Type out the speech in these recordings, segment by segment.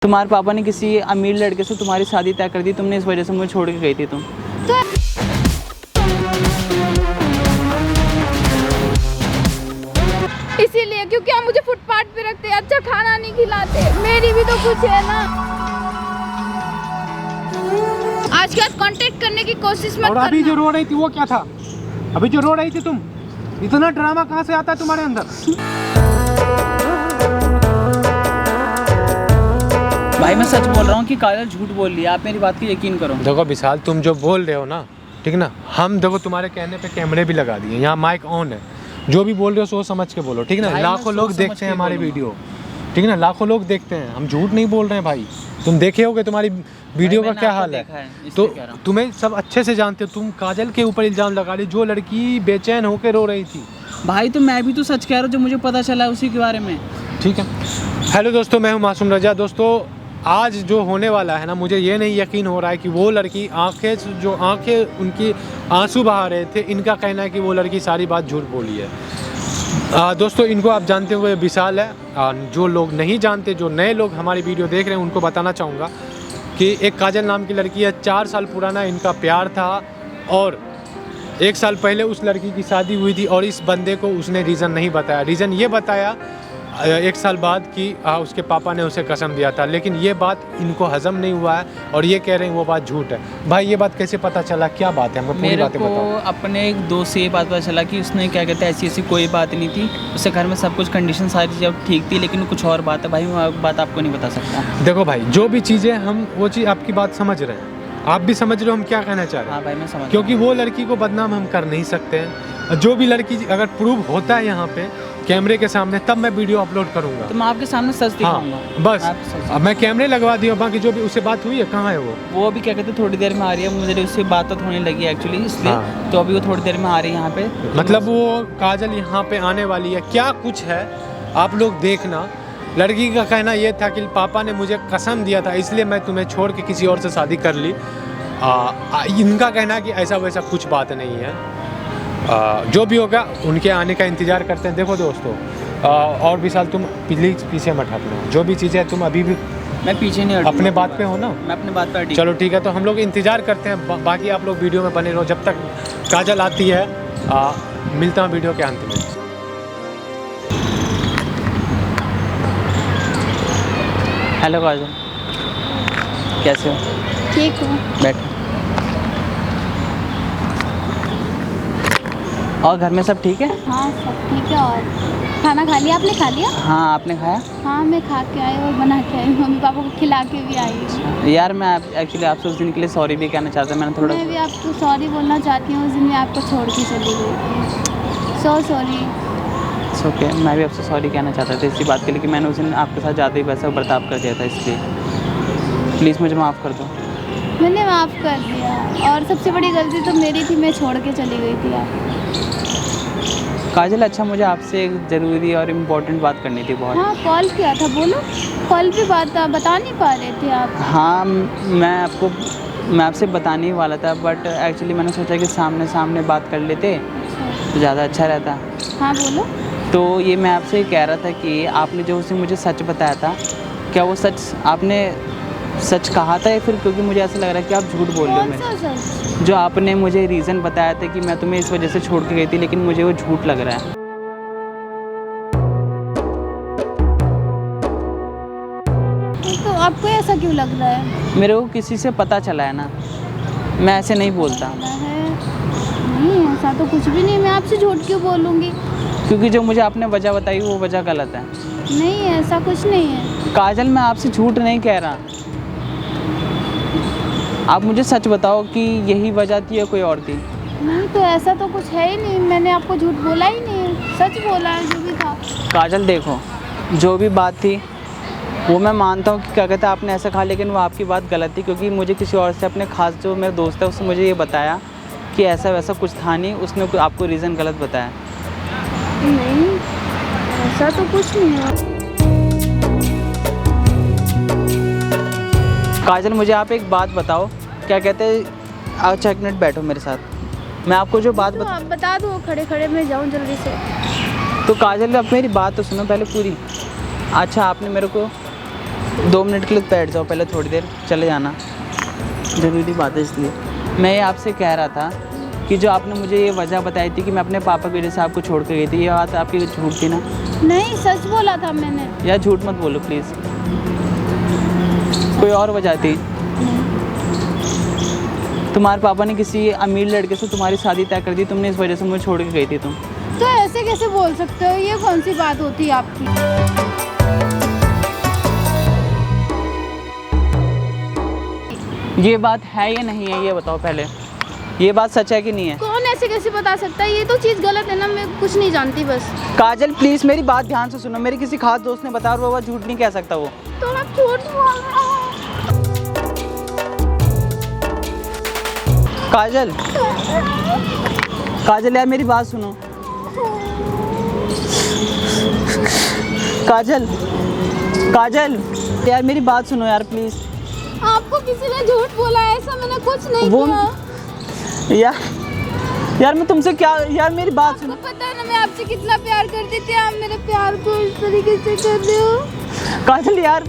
तुम्हारे पापा ने किसी अमीर लड़के से तुम्हारी शादी तय कर दी, तुमने इस वजह से मुझे छोड़ के गई थी तुम। इसीलिए क्योंकि आप मुझे फुटपाथ पे रखते, अच्छा खाना नहीं खिलाते, मेरी भी तो कुछ है ना। आज के बाद कांटेक्ट करने की कोशिश मत करना। और अभी जो रो रही थी वो क्या था? अभी जो रो रही थी तुम, इतना ड्रामा कहाँ से आता है तुम्हारे अंदर? भाई मैं सच बोल रहा हूँ कि काजल झूठ बोल रही है, आप मेरी बात की यकीन करो। देखो विशाल, तुम जो बोल रहे हो ना, ठीक ना, हम देखो तुम्हारे कहने पे कैमरे भी लगा दिए, यहाँ माइक ऑन है, जो भी बोल रहे हो सोच समझ के बोलो, ठीक ना। लाखों लोग देखते हैं हमारे वीडियो, ठीक ना, लाखों लोग देखते हैं, हम झूठ नहीं बोल रहे हैं भाई। तुम देखे होगे तुम्हारी वीडियो का क्या हाल है, तो तुम्हें सब अच्छे से जानते हो। तुम काजल के ऊपर इल्ज़ाम लगा रही, जो लड़की बेचैन होकर रो रही थी। भाई तो मैं भी तो सच कह रहा हूँ, जो मुझे पता चला है उसी के बारे में। ठीक है। हेलो दोस्तों, मैं हूँ मासूम रजा। दोस्तों आज जो होने वाला है ना, मुझे ये नहीं यकीन हो रहा है कि वो लड़की आंखें उनकी आंसू बहा रहे थे, इनका कहना है कि वो लड़की सारी बात झूठ बोली है। दोस्तों इनको आप जानते हुए विशाल है। जो लोग नहीं जानते, जो नए लोग हमारी वीडियो देख रहे हैं, उनको बताना चाहूँगा कि एक काजल नाम की लड़की है, 4 साल पुराना इनका प्यार था और 1 साल पहले उस लड़की की शादी हुई थी और इस बंदे को उसने रीज़न नहीं बताया। रीज़न ये बताया 1 साल बाद कि उसके पापा ने उसे कसम दिया था, लेकिन ये बात इनको हजम नहीं हुआ है और ये कह रहे हैं वो बात झूठ है। भाई ये बात कैसे पता चला, क्या बात है, हमें पूरी बातें बताओ। मेरे को अपने एक दोस्त से ये बात पता चला कि उसने क्या कहते हैं, ऐसी कोई बात नहीं थी, उसके घर में सब कुछ कंडीशन सारी चीज़ें ठीक थी, लेकिन कुछ और बात है भाई, वो बात आपको नहीं बता सकता। देखो भाई, जो भी चीज़ें हम वो चीज़ आपकी बात समझ रहे हैं, आप भी समझ रहे हो हम क्या कहना चाह रहे हैं। हाँ भाई मैं समझ, क्योंकि वो लड़की को बदनाम हम कर नहीं सकते हैं। जो भी लड़की अगर प्रूव होता है यहाँ पे कैमरे के सामने, तब मैं वीडियो अपलोड करूँगा। तो मैं आपके सामने सच दिखाऊंगा। हाँ बस, अब मैं कैमरे लगवा दिया, बाकी जो भी उससे बात हुई है, कहाँ है वो भी क्या कहते हैं थोड़ी देर में आ रही है, मुझे उससे बात तो होने लगी एक्चुअली, इसलिए तो अभी वो थोड़ी देर में आ रही है यहाँ पे। मतलब वो काजल यहाँ पे आने वाली है, क्या कुछ है आप लोग देखना। लड़की का कहना ये था कि पापा ने मुझे कसम दिया था, इसलिए मैं तुम्हें छोड़ के किसी और से शादी कर ली। इनका कहना है कि ऐसा वैसा कुछ बात नहीं है। जो भी होगा उनके आने का इंतज़ार करते हैं। देखो दोस्तों, और विशाल तुम प्लीज़ पीछे मत हटना, जो भी चीज़ें तुम अभी भी, मैं पीछे नहीं हटूंगा, अपने बात पे हो ना, मैं अपने बात पे। चलो ठीक है, तो हम लोग इंतज़ार करते हैं, बाकी आप लोग वीडियो में बने रहो जब तक काजल आती है। मिलता हूँ वीडियो के अंत में। हेलो काजल, कैसे हो? ठीक हूँ। बैठो। और घर में सब ठीक है? हाँ सब ठीक है। और खाना खा लिया आपने? खा लिया? हाँ आपने खाया? हाँ मैं खा के आई और बना के आई, मम्मी पापा को खिला के भी आई हूँ। यार मैं एक्चुअली आपसे उस दिन के लिए सॉरी भी कहना चाहता, मैंने थोड़ा। मैं भी आपको सॉरी बोलना चाहती हूँ, उस दिन मैं आपको छोड़ के चली गई थी। So sorry. ओके, मैं भी आपसे सॉरी कहना चाहता था इसी बात के लिए कि मैंने उस दिन आपके साथ ज़्यादा ही वैसा बर्ताव कर दिया था, इसलिए प्लीज़ मुझे माफ़ कर दो। मैंने माफ़ कर दिया, और सबसे बड़ी गलती तो मेरी थी, मैं छोड़ के चली गई थी आप। काजल अच्छा, मुझे आपसे एक ज़रूरी और इम्पोर्टेंट बात करनी थी बहुत। हाँ कॉल किया था, बोलो। कॉल पे बात बता नहीं पा रहे थे आप? हाँ मैं आपसे बताने ही वाला था, बट एक्चुअली मैंने सोचा कि सामने सामने बात कर लेते तो ज़्यादा अच्छा रहता। हाँ बोलो। तो ये मैं आपसे कह रहा था कि आपने जो उसे मुझे सच बताया था, क्या वो सच आपने सच कहा था या फिर, क्योंकि मुझे ऐसा लग रहा है कि आप झूठ बोल रहे हो मेरे। जो आपने मुझे रीज़न बताया था कि मैं तुम्हें इस वजह से छोड़ के गई थी, लेकिन मुझे वो झूठ लग रहा है। तो आपको ऐसा क्यों लग रहा है? मेरे को किसी से पता चला है ना, मैं ऐसे नहीं बोलता। नहीं ऐसा तो कुछ भी नहीं, मैं आपसे झूठ क्यों बोलूँगी? क्योंकि जो मुझे आपने वजह बताई वो वजह गलत है। नहीं ऐसा कुछ नहीं है काजल, मैं आपसे झूठ नहीं कह रहा, आप मुझे सच बताओ कि यही वजह थी या कोई और थी? नहीं तो ऐसा तो कुछ है ही नहीं, मैंने आपको झूठ बोला ही नहीं, सच बोला है जो भी था। काजल देखो, जो भी बात थी वो मैं मानता हूँ कि क्या कहते हैं आपने ऐसा कहा, लेकिन वो आपकी बात गलत थी, क्योंकि मुझे किसी और से, अपने खास जो मेरा दोस्त है उसने मुझे ये बताया कि ऐसा वैसा कुछ था नहीं, उसने आपको रीज़न गलत बताया। नहीं ऐसा तो कुछ नहीं है। काजल मुझे आप एक बात बताओ, क्या कहते हैं, अच्छा एक मिनट बैठो मेरे साथ, मैं आपको जो बात आप बता दो, खड़े खड़े मैं जाऊँ जल्दी से। तो काजल अब मेरी बात तो सुनो पहले पूरी। अच्छा आपने मेरे को 2 मिनट के लिए बैठ जाओ, पहले थोड़ी देर चले जाना, ज़रूरी बात है इसलिए। मैं ये आपसे कह रहा था कि जो आपने मुझे ये वजह बताई थी कि मैं अपने पापा की वजह से आपको छोड़ कर गई थी, ये बात आपकी झूठ थी ना? नहीं, सच बोला था मैंने। या झूठ मत बोलो प्लीज़, कोई और वजह थी? तुम्हारे पापा ने किसी अमीर लड़के से तुम्हारी शादी तय कर दी, तुमने इस वजह से मुझे छोड़ के गई थी तुम। तो ऐसे कैसे बोल सकते हो? ये कौन सी बात होती है आपकी? ये बात है या नहीं है, ये बताओ पहले। ये बात सच है कि नहीं है? कौन ऐसे कैसे बता सकता है? ये तो चीज़ गलत है ना, मैं कुछ नहीं जानती बस। काजल प्लीज़ मेरी बात ध्यान से सुनो, मेरे किसी खास दोस्त ने बताया, वो झूठ नहीं कह सकता वो। तो आप झूठ बोल रहे हो। काजल, काजल यार मेरी बात सुनो। काजल, काजल यार मेरी बात सुनो यार प्लीज़। आपको किसी ने झूठ बोला है? ऐसा मैंने कुछ नहीं वो किया। यार मैं तुमसे क्या, यार मेरी बात सुनो। आपको पता है ना मैं आपसे कितना प्यार करती थी, आप मेरे प्यार को इस तरीके से कर रहे हो। काजल यार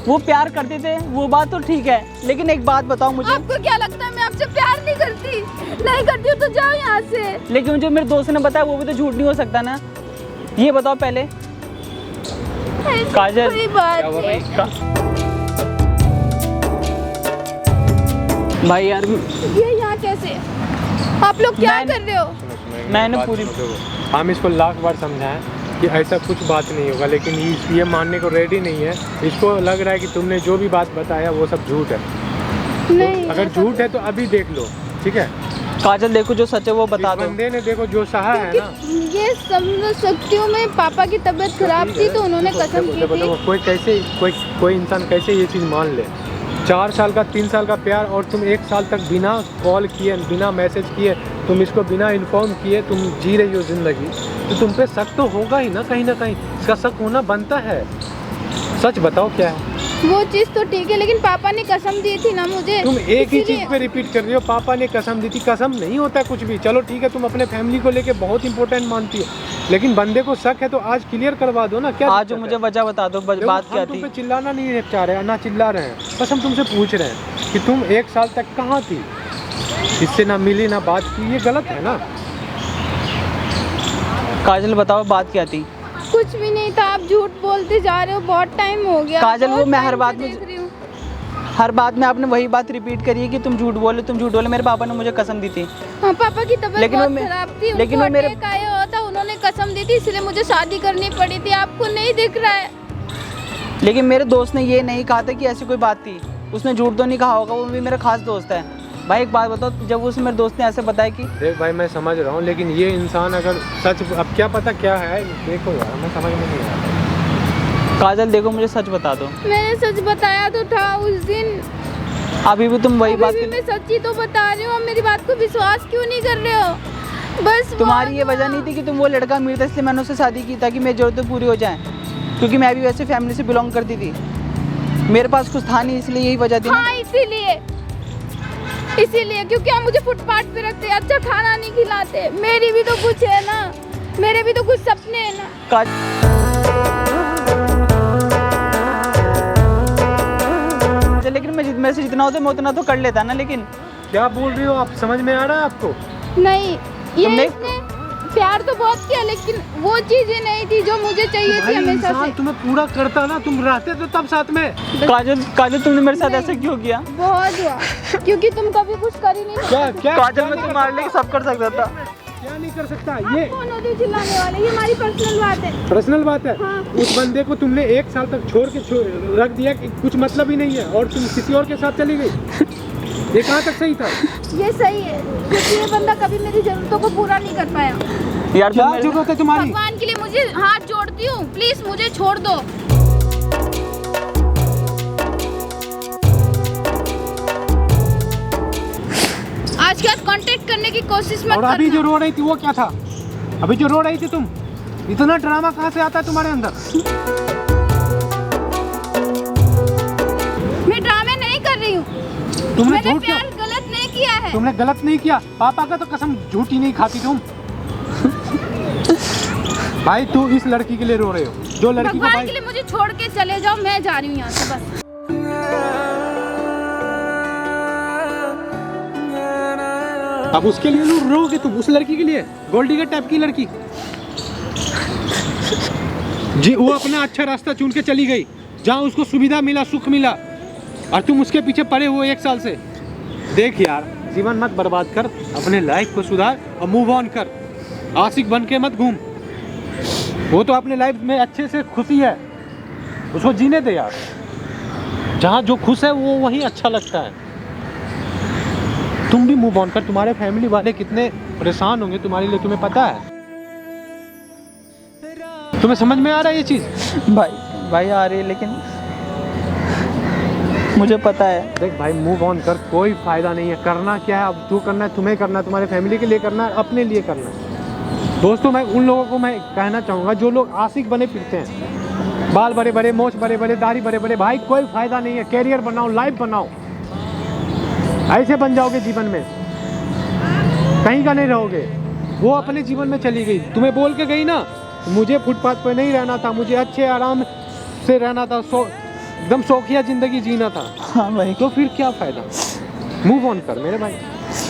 वो प्यार करते थे, वो बात तो ठीक है, लेकिन एक बात बताओ मुझे। आपको क्या लगता है मैं आपसे प्यार नहीं करती? नहीं करती हूँ तो जाओ यहाँ से। लेकिन जो मेरे दोस्त ने बताया वो भी तो झूठ नहीं हो सकता ना, ये बताओ पहले। काजल कोई बात नहीं। भाई यार ये यहाँ कैसे? आप लोग क्या कर रहे हो? मैंने पूरी, हम इसको लाख बार समझाएं कि ऐसा कुछ बात नहीं होगा, लेकिन ये मानने को रेडी नहीं है। इसको लग रहा है कि तुमने जो भी बात बताया वो सब झूठ है। नहीं, अगर झूठ है तो अभी देख लो, ठीक है? काजल देखो जो सच है वो बता इस दो। बंदे ने देखो जो सहा है ना। ये समझ सकती हूँ मैं, पापा की तबीयत खराब थी तो उन्होंने कसम की थी। कोई कैसे कोई इंसान कैसे ये चीज़ मान ले? 4 साल का 3 साल का प्यार, और तुम 1 साल तक बिना कॉल किए बिना मैसेज किए, तुम इसको बिना इन्फॉर्म किए तुम जी रही हो ज़िंदगी, तो तुम पे शक तो होगा ही ना कहीं ना कहीं। इसका शक होना बनता है। सच बताओ क्या है? वो चीज़ तो ठीक है, लेकिन पापा ने कसम दी थी ना मुझे। तुम एक ही इसीलिए- चीज़ पे रिपीट कर रही हो, पापा ने कसम दी थी। कसम नहीं होता कुछ भी। चलो ठीक है, तुम अपने फैमिली को लेके बहुत इंपॉर्टेंट मानती हो, लेकिन बंदे को शक है तो आज क्लियर करवा दो ना। क्या आज मुझे वजह बता दो, बात क्या तुम थी? पे चिल्लाना नहीं चाह रहे हैं, ना चिल्ला रहे हैं, बस हम तुमसे पूछ रहे हैं कि तुम 1 साल तक कहाँ थी, इससे ना मिली ना बात की, ये गलत है ना? काजल बताओ बात क्या थी? कुछ भी नहीं था, आप झूठ बोलते जा रहे हो, बहुत टाइम हो गया। काजल, वो बहुत मैं टाइम हर से बात में- देख रही हूँ। हर बात में आपने वही बात रिपीट करी है कि तुम झूठ बोले, तुम झूठ बोले। मेरे पापा ने मुझे कसम दी थी। हाँ, पापा की तबीयत लेकिन बहुत वो मे- खराब थी, लेकिन उनको वो मेरे- अटैक आया हुआ था, उन्होंने कसम दी थी, इसलिए मुझे शादी करनी पड़ी थी। आपको नहीं दिख रहा है? लेकिन मेरे दोस्त ने ये नहीं कहा था कि ऐसी कोई बात थी। उसने झूठ तो नहीं कहा होगा, वो भी मेरा खास दोस्त है। भाई एक बात बताओ, जब उस मेरे दोस्त ने ऐसे बताया कि देख भाई, मैं समझ रहा हूँ, लेकिन ये इंसान अगर सच, अब क्या पता क्या है, देखो यार, मैं समझ में नहीं आ रहा। काजल देखो मुझे सच बता दो। मैंने सच बताया तो था उस दिन। अभी भी तुम वही बात अभी भी मैं सच्ची तो बता रही हूँ, आप मेरी बात को विश्वास क्यों नहीं कर रहे हो? बस तुम्हारी ये वजह नहीं थी कि तुम वो लड़का अमीर था इसलिए मैंने उससे शादी की ताकि मेरी ज़रूरतें पूरी हो जाएं, क्योंकि मैं भी वैसे फैमिली से बिलोंग करती थी, मेरे पास कुछ था नहीं, इसलिए यही वजह थी ना। हाँ, इसीलिए क्योंकि आप मुझे फुटपाथ पे रखते, अच्छा खाना नहीं खिलाते। मेरी भी तो कुछ है ना, मेरे भी तो कुछ सपने हैं ना। लेकिन मैं से जितना होता मैं उतना तो कर लेता ना। लेकिन क्या बोल रही हो आप? समझ में आ रहा है आपको? नहीं, ये तुमने- इसने प्यार तो बहुत किया, लेकिन वो चीजें नहीं थी जो मुझे चाहिए थी भाई हमेशा इंसान से। तुम्हें पूरा करता ना, तुम रहते तो तब साथ में। काजल तुमने मेरे साथ ऐसा क्यों किया? बहुत हुआ, क्योंकि तुम कभी कुछ कर ही नहीं क्या सकते। क्या काजल मैं तुम्हारे लिए सब कर सकता था। क्या नहीं कर सकता? आप ये कौन होते हो चिल्लाने वाले? ये हमारी पर्सनल बात है। पर्सनल बात है। हाँ। उस बंदे को तुमने 1 साल तक छोड़ रख दिया कि कुछ मतलब ही नहीं है, और तुम किसी और के साथ चली गई। ये कहाँ तक सही था? ये सही है, क्योंकि ये बंदा कभी मेरी जरूरतों को पूरा नहीं कर पाया। यार क्या तुम मेरे- जरूरत है तुम्हारी? भगवान के लिए मुझे हाथ जोड़ती हूँ, प्लीज मुझे छोड़ दो। आज के बाद कांटेक्ट करने की कोशिश मत और अभी जो करना। रो रही थी वो क्या था? अभी जो रो रही थी तुम, इतना ड्रामा कहाँ से आता है तुम्हारे अंदर? मैं ड्रामे नहीं कर रही हूँ, तुमने मैंने झूठ किया, प्यार गलत नहीं किया है। तुमने गलत नहीं किया। पापा का तो कसम झूठी नहीं खाती तुम। भाई तू इस लड़की के लिए रो रहे हो, जो लड़की को भगवान भाई के लिए मुझे छोड़ के चले जाओ, मैं जा रही हूँ यहाँ से बस। अब उसके लिए लोग रोगे तुम, उस लड़की के लिए, गोल्ड डिगर टाइप की लड़की जी, वो अपना अच्छा रास्ता चुन के चली गई, जहाँ उसको सुविधा मिला, सुख मिला, और तुम उसके पीछे पड़े हुए 1 साल से। देख यार, जीवन मत बर्बाद कर, अपने लाइफ को सुधार और मूव ऑन कर, आशिक बन के मत घूम। वो तो अपने लाइफ में अच्छे से खुशी है, उसको जीने दे यार, जहाँ जो खुश है वो वहीं अच्छा लगता है। तुम भी मूव ऑन कर, तुम्हारे फैमिली वाले कितने परेशान होंगे तुम्हारे लिए, तुम्हें पता है? तुम्हें समझ में आ रहा है ये चीज़? भाई आ रही है, लेकिन मुझे पता है। देख भाई, मूव ऑन कर, कोई फायदा नहीं है। करना क्या है अब, जो करना है तुम्हें करना है, तुम्हारे फैमिली के लिए करना है, अपने लिए करना है। दोस्तों, मैं उन लोगों को मैं कहना चाहूँगा जो लोग आशिक बने फिरते हैं, बाल बड़े बड़े, मोछ बड़े बड़े, दाढ़ी बड़े बड़े, भाई कोई फायदा नहीं है। कैरियर बनाओ, लाइफ बनाओ, ऐसे बन जाओगे जीवन में, कहीं का नहीं रहोगे। वो अपने जीवन में चली गई, तुम्हें बोल के गई ना, मुझे फुटपाथ पर नहीं रहना था, मुझे अच्छे आराम से रहना था, एकदम शौकिया ज़िंदगी जीना था। हाँ भाई। तो फिर क्या फ़ायदा? मूव ऑन कर मेरे भाई।